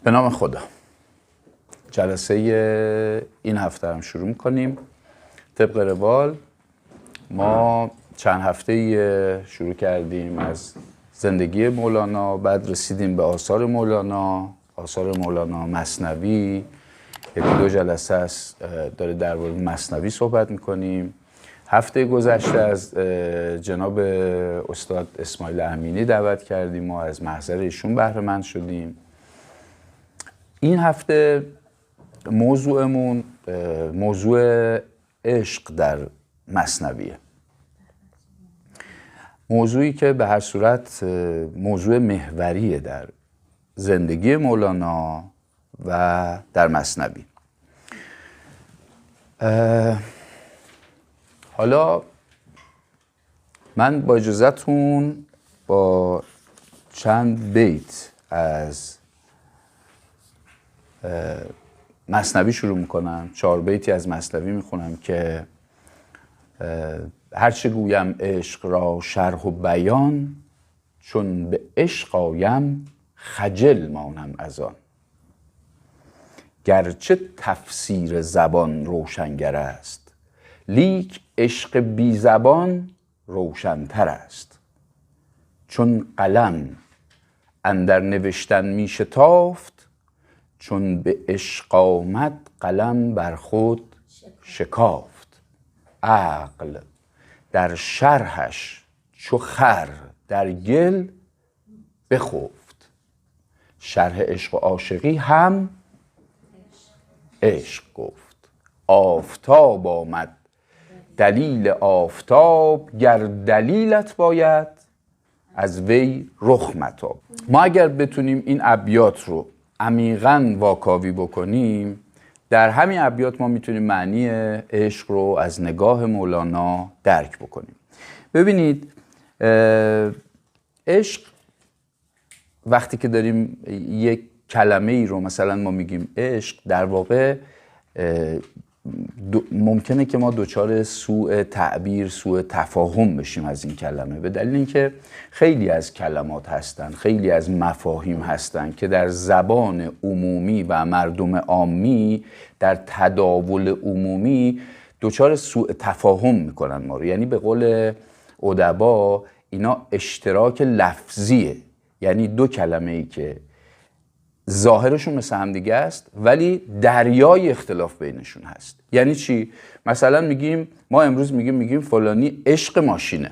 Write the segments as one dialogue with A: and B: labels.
A: به نام خدا. جلسه این هفته هم شروع می‌کنیم. طبق روال ما چند هفته شروع کردیم از زندگی مولانا، بعد رسیدیم به آثار مولانا مثنوی. یکی دو جلسه است داره درباره مثنوی صحبت می‌کنیم. هفته گذشته از جناب استاد اسماعیل امینی دعوت کردیم و از محضر ایشون بهره مند شدیم. این هفته موضوعمون موضوع عشق در مثنویه. موضوعی که به هر صورت موضوع محوریه در زندگی مولانا و در مثنوی. حالا من با اجازهتون با چند بیت از مثنوی شروع میکنم. 4 بیتی از مثنوی میخونم که هرچه گویم عشق را شرح و بیان، چون به عشق آیم خجل مانم از آن. گرچه تفسیر زبان روشنگر است، لیک عشق بی زبان روشنتر است. چون قلم اندر نوشتن می شتافت، چون به عشق آمد قلم بر خود شکافت. عقل در شرحش چو خر در گل بخفت. شرح عشق و عاشقی هم عشق گفت. آفتاب آمد دلیل آفتاب، گر دلیلت باید از وی رخ متاب. ما اگر بتونیم این ابیات رو عمیقاً واکاوی بکنیم، در همین ابیات ما میتونیم معنی عشق رو از نگاه مولانا درک بکنیم. ببینید، عشق وقتی که داریم یک کلمه ای رو مثلا ما میگیم عشق، در واقع ممکنه که ما دچار سوء تعبیر، سوء تفاهم بشیم از این کلمه، به دلیل اینکه خیلی از کلمات هستن، خیلی از مفاهیم هستن که در زبان عمومی و مردم عامی، در تداول عمومی دچار سوء تفاهم میکنن ما رو. یعنی به قول ادبا اینا اشتراک لفظیه، یعنی دو کلمه ای که ظاهرشون مثل هم دیگه است ولی دریای اختلاف بینشون هست. یعنی چی؟ مثلا ما امروز میگیم فلانی عشق ماشینه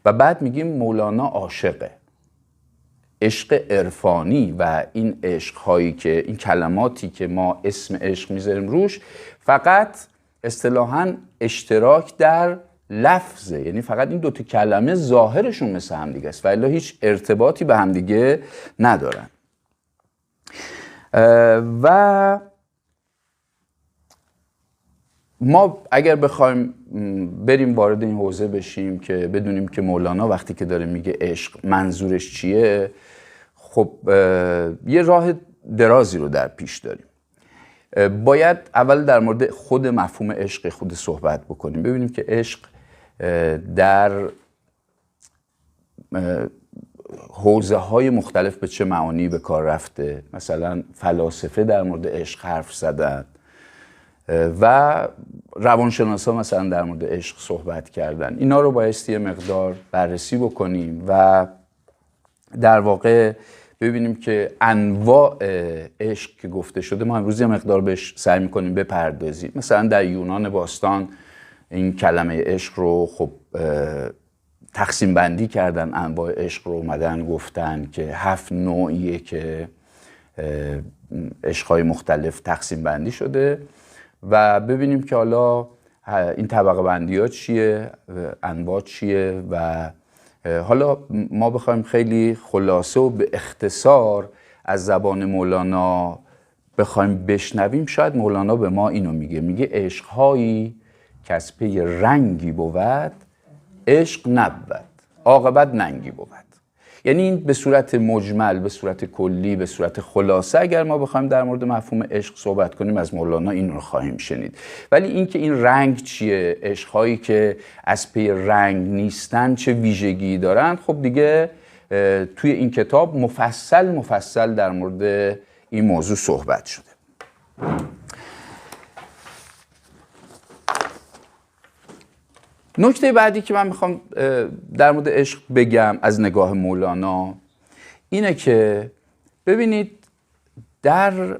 A: و بعد میگیم مولانا عاشقه. عشق عرفانی و این عشق هایی که این کلماتی که ما اسم عشق میذاریم روش فقط اصطلاحاً اشتراک در لفظه، یعنی فقط این دوتا کلمه ظاهرشون مثل هم دیگه است و الا هیچ ارتباطی به هم دیگه ندارن. و ما اگر بخوایم بریم وارد این حوزه بشیم که بدونیم که مولانا وقتی که داره میگه عشق منظورش چیه، خب یه راه درازی رو در پیش داریم. باید اول در مورد خود مفهوم عشق خود صحبت بکنیم. ببینیم که عشق در حوزه های مختلف به چه معانی به کار رفته. مثلا فلاسفه در مورد عشق حرف زدن و روانشناسا مثلا در مورد عشق صحبت کردن. اینا رو بایستی یه مقدار بررسی بکنیم و در واقع ببینیم که انواع عشق که گفته شده ما امروز یه مقدار بهش سعی میکنیم بپردازیم. مثلا در یونان باستان این کلمه عشق رو خب تقسیم بندی کردن، انواع عشق رو اومدن گفتن که 7 نوعیه که عشق‌های مختلف تقسیم بندی شده و ببینیم که حالا این طبقه بندی ها چیه، انواع چیه و حالا ما بخوایم خیلی خلاصه و به اختصار از زبان مولانا بخوایم بشنویم، شاید مولانا به ما اینو میگه عشق‌هایی که از پی رنگی بود عشق نبود، عاقبت ننگی بود. یعنی این به صورت مجمل، به صورت کلی، به صورت خلاصه اگر ما بخوایم در مورد مفهوم عشق صحبت کنیم از مولانا این رو خواهیم شنید. ولی این که این رنگ چیه، عشق‌هایی که از پی رنگ نیستن چه ویژگی دارن، خب دیگه توی این کتاب مفصل در مورد این موضوع صحبت شده. نکته بعدی که من میخوام در مورد عشق بگم از نگاه مولانا اینه که ببینید در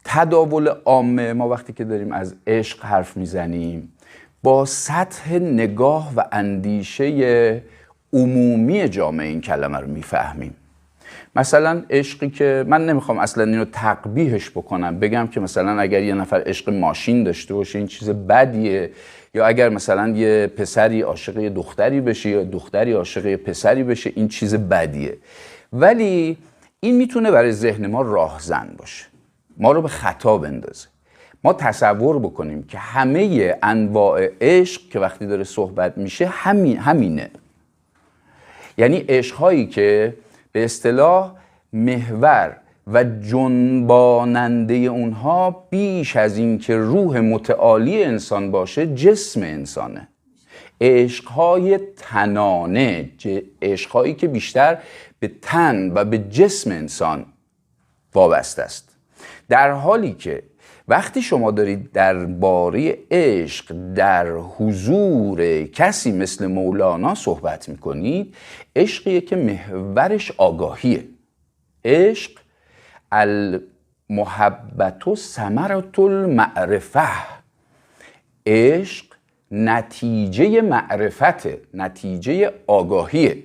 A: تداول عامه ما وقتی که داریم از عشق حرف میزنیم با سطح نگاه و اندیشه عمومی جامعه این کلمه رو میفهمیم. مثلا عشقی که من نمیخوام اصلا اینو تقبیحش بکنم، بگم که مثلا اگر یه نفر عشق ماشین داشته باشه این چیز بدیه، یا اگر مثلا یه پسری عاشق یه دختری بشه یا دختری عاشق یه پسری بشه این چیز بدیه. ولی این میتونه برای ذهن ما راهزن باشه، ما رو به خطا بندازه. ما تصور بکنیم که همه انواع عشق که وقتی داره صحبت میشه همینه. یعنی عشق‌هایی که به اصطلاح محور و جنباننده اونها بیش از این که روح متعالی انسان باشه جسم انسانه. عشق‌های تنانه، عشق‌هایی که بیشتر به تن و به جسم انسان وابسته است. در حالی که وقتی شما دارید درباره عشق در حضور کسی مثل مولانا صحبت میکنید، عشقیه که محورش آگاهیه. عشق المحبت ثمرة المعرفه، عشق نتیجه معرفته، نتیجه آگاهیه.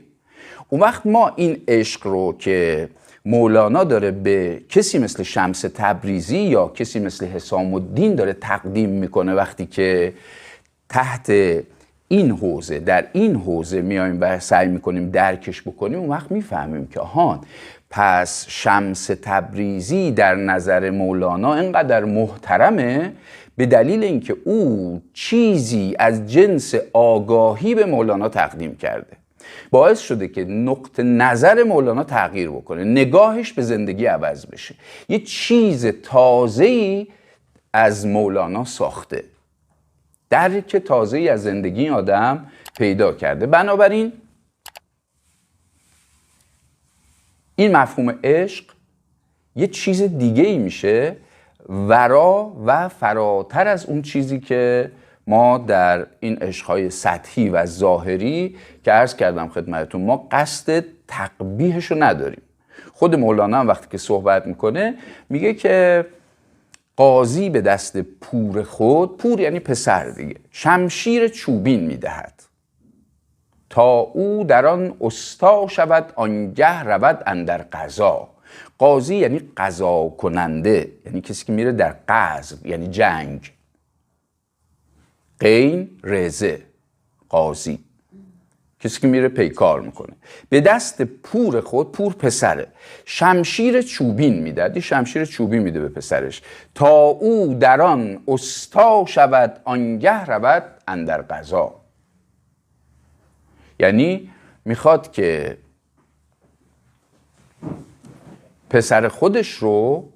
A: اون وقت ما این عشق رو که مولانا داره به کسی مثل شمس تبریزی یا کسی مثل حسام الدین داره تقدیم میکنه، وقتی که تحت این حوزه در این حوزه میایم و سعی میکنیم درکش بکنیم، اون وقت میفهمیم که آهان پس شمس تبریزی در نظر مولانا اینقدر محترمه به دلیل اینکه او چیزی از جنس آگاهی به مولانا تقدیم کرده، باعث شده که نقطه نظر مولانا تغییر بکنه، نگاهش به زندگی عوض بشه، یه چیز تازه‌ای از مولانا ساخته، درک تازه‌ای از زندگی آدم پیدا کرده. بنابراین این مفهوم عشق یه چیز دیگه‌ای میشه ورا و فراتر از اون چیزی که ما در این عشق‌های سطحی و ظاهری که عرض کردم خدمتتون ما قصد تقبیحش رو نداریم. خود مولانا هم وقتی که صحبت میکنه میگه که قاضی به دست پور خود، پور یعنی پسر دیگه، شمشیر چوبین میدهد تا او در آن استا شود آنگه رود اندر قضا. قاضی یعنی قضا کننده، یعنی کسی که میره در غزو یعنی جنگ. قین رزه، قاضی کسی که میره پیکار میکنه. به دست پور خود، پور پسره، شمشیر چوبین میده، شمشیر چوبین میده به پسرش تا او در آن استا شود آنگه رود اندر قضا. یعنی میخواد که پسر خودش رو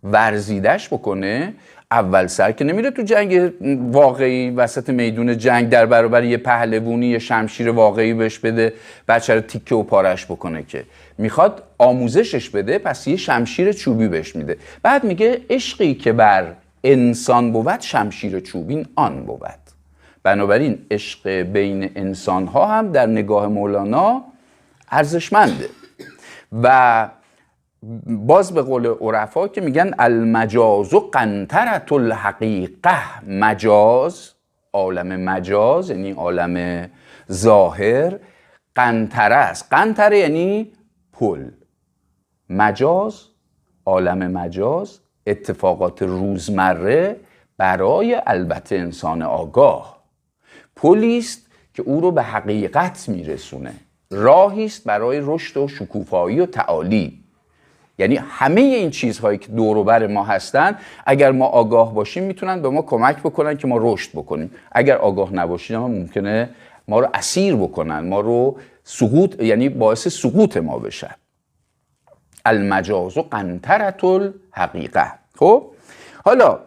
A: ورزیدش بکنه. اول سر که نمیره تو جنگ واقعی وسط میدون جنگ در برابر یه پهلوونی یه شمشیر واقعی بهش بده بچه رو تیکه و پارش بکنه، که میخواد آموزشش بده، پس یه شمشیر چوبی بهش میده. بعد میگه عشقی که بر انسان بود شمشیر چوبین آن بود. بنابراین عشق بین انسان ها هم در نگاه مولانا ارزشمنده. و باز به قول عرفا که میگن المجاز قنطرة الحقیقه، مجاز، عالم مجاز یعنی عالم ظاهر، قنطره است. قنطره یعنی پل. مجاز، عالم مجاز، اتفاقات روزمره برای البته انسان آگاه، پلیست که او رو به حقیقت میرسونه، راهیست برای رشد و شکوفایی و تعالی. یعنی همه این چیزهایی که دور و بر ما هستن اگر ما آگاه باشیم میتونن به ما کمک بکنن که ما رشد بکنیم. اگر آگاه نباشیم هم ممکنه ما رو اسیر بکنن، ما رو سقوط، یعنی باعث سقوط ما بشن. المجاز قنطرة الحقیقه. خب حالا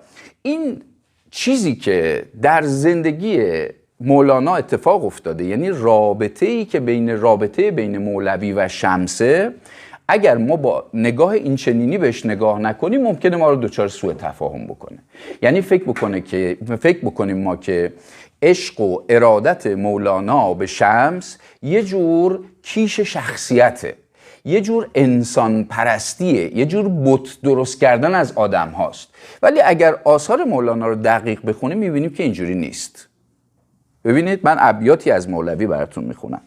A: این چیزی که در زندگی مولانا اتفاق افتاده. یعنی رابطه‌ای که بین مولوی و شمسه، اگر ما با نگاه این چنینی بهش نگاه نکنیم ممکنه ما رو دچار سوء تفاهم بکنه. یعنی فکر بکنیم ما که عشق و ارادت مولانا به شمس یه جور کیش شخصیته، یه جور انسان پرستیه، یه جور بت درست کردن از آدم هاست. ولی اگر آثار مولانا رو دقیق بخونیم میبینیم که اینجوری نیست. ببینید من ابیاتی از مولوی براتون میخونم.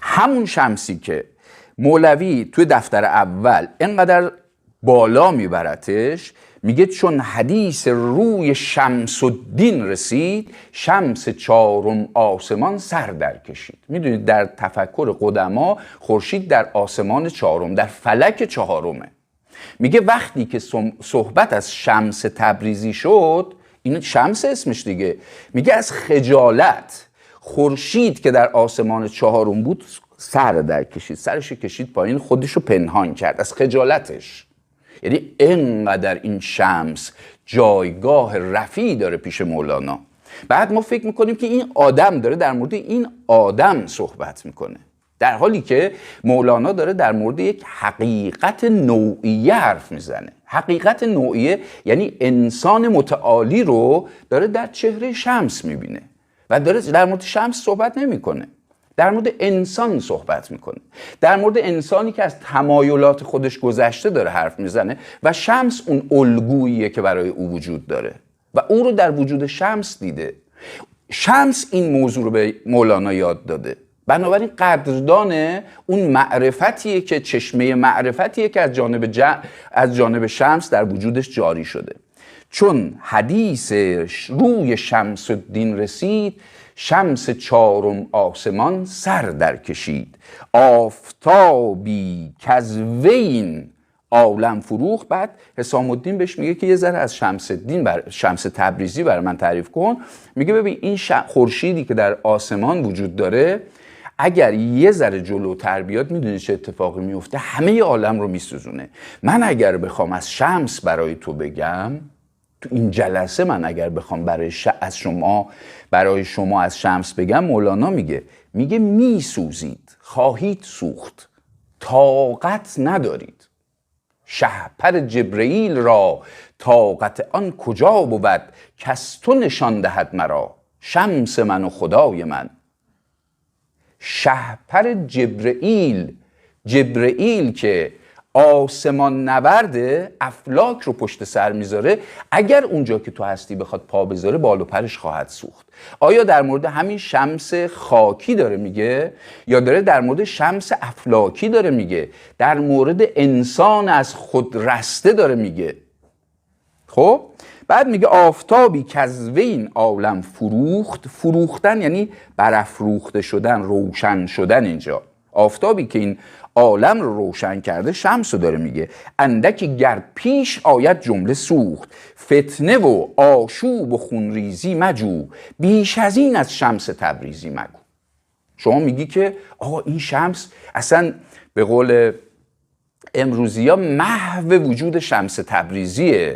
A: همون شمسی که مولوی توی دفتر اول اینقدر بالا میبرتش، میگه چون حدیث روی شمس الدین رسید، شمس چارم آسمان سر در کشید. میدونید در تفکر قدما خورشید در آسمان چهارم، در فلک چهارمه. میگه وقتی که صحبت از شمس تبریزی شد، این شمس اسمش دیگه، میگه از خجالت خورشید که در آسمان چهارم بود سر در کشید، سرش کشید پایین، خودشو پنهان کرد از خجالتش. یعنی اینقدر این شمس جایگاه رفیعی داره پیش مولانا. بعد ما فکر میکنیم که این آدم داره در مورد این آدم صحبت میکنه، در حالی که مولانا داره در مورد یک حقیقت نوعیه حرف میزنه. حقیقت نوعیه یعنی انسان متعالی رو داره در چهره شمس میبینه و داره در مورد شمس صحبت نمیکنه، در مورد انسان صحبت میکنه، در مورد انسانی که از تمایلات خودش گذشته داره حرف میزنه و شمس اون الگوییه که برای او وجود داره و او رو در وجود شمس دیده. شمس این موضوع رو به مولانا یاد داده، بنابراین قدردان اون معرفتیه که چشمه معرفتیه که از جانب شمس در وجودش جاری شده. چون حدیث روی شمس الدین رسید، شمس چارم آسمان سر در کشید. آفتابی کز وین عالم فروخت. بعد حسام الدین بهش میگه که یه ذره از شمس تبریزی برای من تعریف کن. میگه ببین این خورشیدی که در آسمان وجود داره اگر یه ذره جلوتر بیاد میدونی چه اتفاقی میفته؟ همه عالم رو میسوزونه. من اگر بخوام از شمس برای تو بگم، تو این جلسه من اگر بخوام برای شما از شمس بگم، مولانا میگه میسوزید، خواهید سوخت، طاقت ندارید. شهپر جبرئیل را طاقت آن کجا بود، کز تو نشان دهد مرا شمس من و خدای من. شهپر جبرئیل که آسمان نورده، افلاک رو پشت سر میذاره، اگر اونجا که تو هستی بخواد پا بذاره بال و پرش خواهد سوخت. آیا در مورد همین شمس خاکی داره میگه یا داره در مورد شمس افلاکی داره میگه؟ در مورد انسان از خود رسته داره میگه. خب بعد میگه آفتابی کز وین عالم فروخت. فروختن یعنی برافروخته شدن، روشن شدن. اینجا آفتابی که این عالم رو روشن کرده شمس رو داره میگه. اندکی گر پیش آید جمله سوخت، فتنه و آشوب و خونریزی مجو، بیش از این از شمس تبریزی مگو. شما میگی که آقا این شمس اصلا به قول امروزی ها محو وجود شمس تبریزی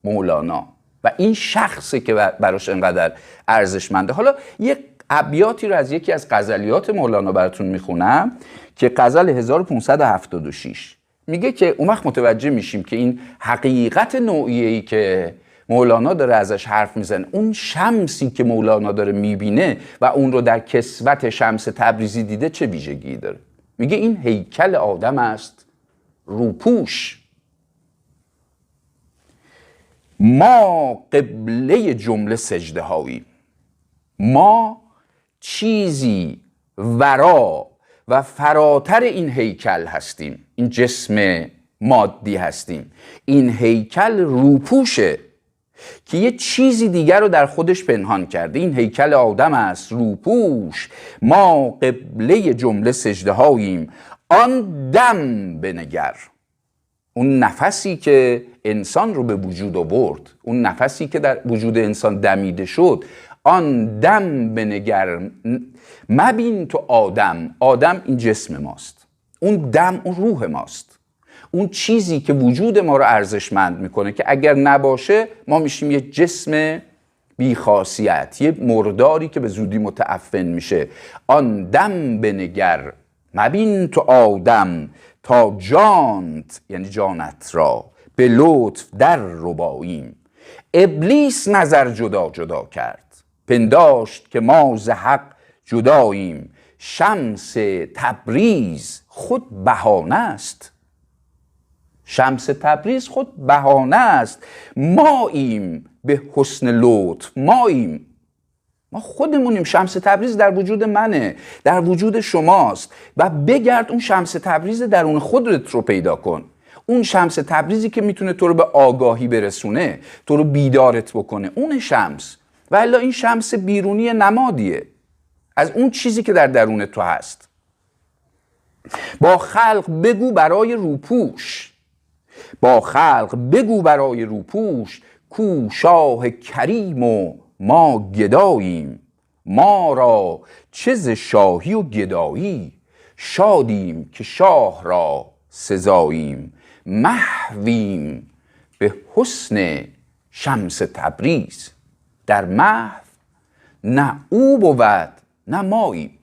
A: مولانا و این شخصی که براش انقدر ارزشمنده. حالا یک ابیاتی رو از یکی از غزلیات مولانا براتون میخونم که غزل 1576 میگه که اون وقت متوجه میشیم که این حقیقت نوعیه‌ای که مولانا داره ازش حرف میزنه، اون شمسی که مولانا داره میبینه و اون رو در کسوت شمس تبریزی دیده چه ویژگی داره. میگه این هیکل آدم است روپوش، ما قبله جمله سجده هایی. ما چیزی ورا و فراتر این هیکل هستیم، این جسم مادی هستیم. این هیکل روپوشه که یه چیزی دیگر رو در خودش پنهان کرده. این هیکل آدم است روپوش، ما قبله جمله سجده هاییم. آن دم بنگر، اون نفسی که انسان رو به وجود آورد، اون نفسی که در وجود انسان دمیده شد، آن دم بنگر مبین تو آدم. آدم این جسم ماست، اون دم اون روح ماست، اون چیزی که وجود ما رو ارزشمند میکنه که اگر نباشه ما میشیم یه جسم بی خاصیت، یه مرداری که به زودی متعفن میشه. آن دم بنگر مبین تو آدم، تا جانت یعنی جانت را به لطف در رباییم. ابلیس نظر جدا جدا کرد، پنداشت که ما ز حق جداییم. شمس تبریز خود بهانه است، شمس تبریز خود بهانه است. ماییم به حسن لطف ماییم، ما خودمونیم. شمس تبریز در وجود منه، در وجود شماست. و بگرد اون شمس تبریز درون خودت رو پیدا کن، اون شمس تبریزی که میتونه تو رو به آگاهی برسونه، تو رو بیدارت بکنه، اون شمس. و الا این شمس بیرونی نمادیه از اون چیزی که در درون تو هست. با خلق بگو برای روپوش، با خلق بگو برای روپوش، کو شاه کریم و ما گداییم. ما را چه ز شاهی و گدایی، شادیم که شاه را سزاییم. محویم به حسن شمس تبریز، در محو نه او بود نه ماییم.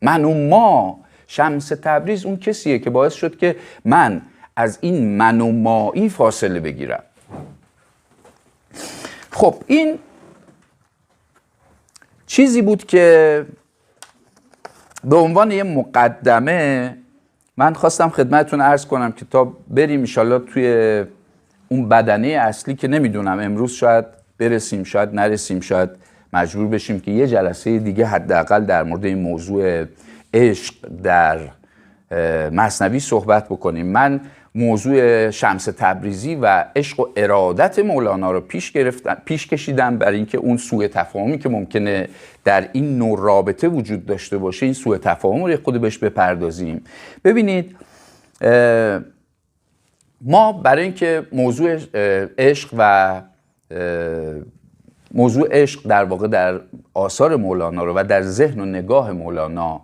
A: من و ما، شمس تبریز اون کسیه که باعث شد که من از این من و مایی فاصله بگیرم. خب این چیزی بود که به عنوان یه مقدمه من خواستم خدمتتون عرض کنم که تا بریم انشالله توی اون بدنه اصلی که نمیدونم امروز شاید برسیم شاید نرسیم، شاید مجبور بشیم که یه جلسه دیگه حداقل در مورد این موضوع عشق در مثنوی صحبت بکنیم. من موضوع شمس تبریزی و عشق و ارادت مولانا رو پیش کشیدم برای اینکه اون سوء تفاهمی که ممکنه در این نوع رابطه وجود داشته باشه، این سوء تفاهم رو خود بهش بپردازیم. ببینید ما برای اینکه موضوع عشق و موضوع عشق در واقع در آثار مولانا رو و در ذهن و نگاه مولانا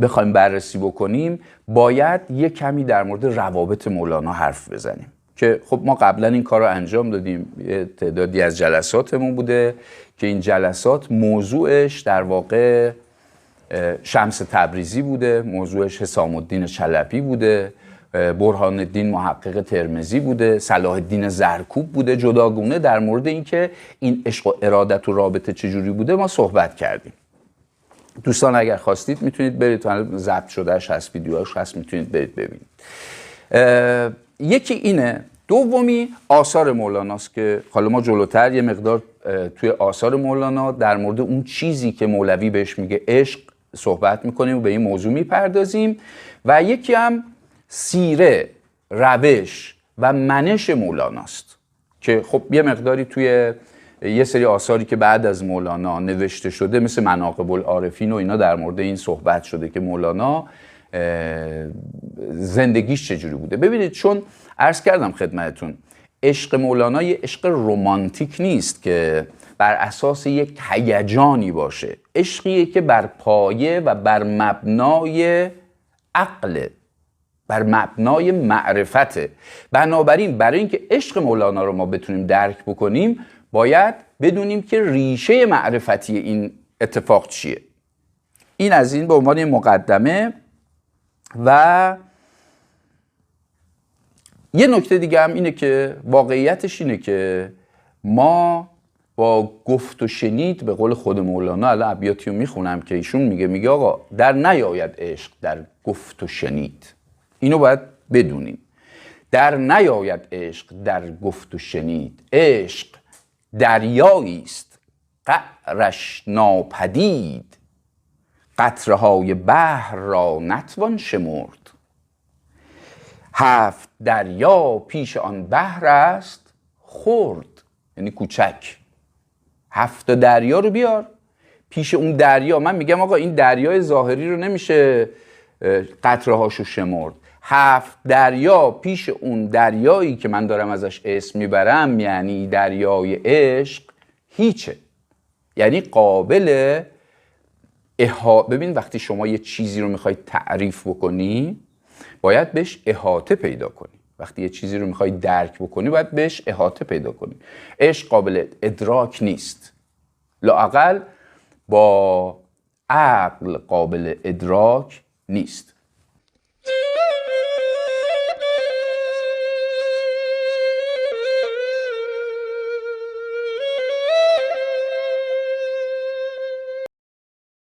A: بخوایم بررسی بکنیم، باید یه کمی در مورد روابط مولانا حرف بزنیم که خب ما قبلا این کار رو انجام دادیم. یه تعدادی از جلساتمون بوده که این جلسات موضوعش در واقع شمس تبریزی بوده، موضوعش حسام الدین چلپی بوده، برهان الدین محقق ترمذی بوده، صلاح الدین زرکوب بوده. جداگونه در مورد اینکه این عشق و ارادت و رابطه چجوری بوده ما صحبت کردیم. دوستان اگر خواستید میتونید برید، ضبط شدهش هست، ویدیوهاش هست، میتونید برید ببینید. یکی اینه. دومی آثار مولاناست که حالا ما جلوتر یه مقدار توی آثار مولانا در مورد اون چیزی که مولوی بهش میگه عشق صحبت میکنیم و به این موضوع میپردازیم. و یکی هم سیره، روش و منش مولاناست که خب یه مقداری توی یه سری آثاری که بعد از مولانا نوشته شده مثل مناقب العارفین و اینا در مورد این صحبت شده که مولانا زندگیش چجوری بوده. ببینید چون عرض کردم خدمتتون عشق مولانا یه عشق رمانتیک نیست که بر اساس یک هیجانی باشه، عشقیه که بر پایه و بر مبنای عقل، بر مبنای معرفته. بنابراین برای اینکه عشق مولانا رو ما بتونیم درک بکنیم باید بدونیم که ریشه معرفتی این اتفاق چیه. این از این به عنوان مقدمه. و یه نکته دیگه هم اینه که واقعیتش اینه که ما با گفت و شنید، به قول خود مولانا، الان ابیاتی رو میخونم که ایشون میگه آقا در نیاید عشق در گفت و شنید. اینو باید بدونیم، در نیاید عشق در گفت و شنید. عشق دریایی است قعرش ناپدید، قطره های بحر را نتوان شمرد. 7 دریا پیش آن بحر است خرد، یعنی کوچک. 7 دریا رو بیار پیش اون دریا. من میگم آقا این دریای ظاهری رو نمیشه قطره هاشو شمرد. 7 دریا پیش اون دریایی که من دارم ازش اسم میبرم، یعنی دریای عشق، هیچه. یعنی قابل ببین وقتی شما یه چیزی رو میخوای تعریف بکنی باید بهش احاطه پیدا کنی. وقتی یه چیزی رو میخوای درک بکنی باید بهش احاطه پیدا کنی. عشق قابل ادراک نیست، لااقل با عقل قابل ادراک نیست.